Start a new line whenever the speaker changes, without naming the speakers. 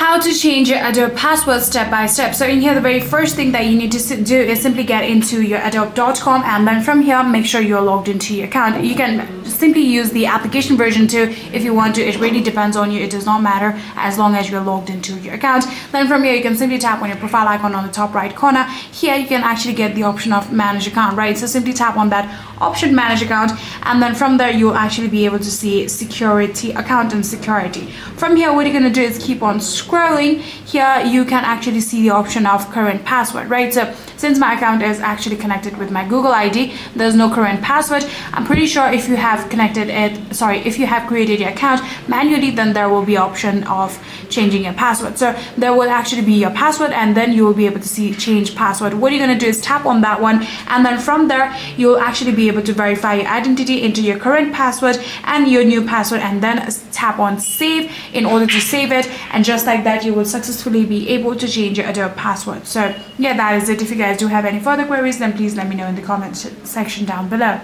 how to change your Adobe password step by step. So in here, the very first thing that you need to do is simply get into your adobe.com, and then from here make sure you're logged into your account. You can simply use the application version too if you want to. It really depends on you. It does not matter as long as you're logged into your account. Then from here you can simply tap on your profile icon on the top right corner. Here you can actually get the option of manage account, right? So simply tap on that option, manage account, and then from there you'll actually be able to see security, account and security. From here what you're going to do is keep on scrolling. Here you can actually see the option of current password, right? So since my account is actually connected with my Google ID, there's no current password. I'm pretty sure if you have if you have created your account manually, then there will be option of changing your password. So there will actually be your password, and then you will be able to see change password. What you're going to do is tap on that one, and then from there you'll actually be able to verify your identity, into your current password and your new password, and then tap on save in order to save it. And just like that, you will successfully be able to change your Adobe password. So yeah, that is it. If you guys do have any further queries, then please let me know in the comment section down below.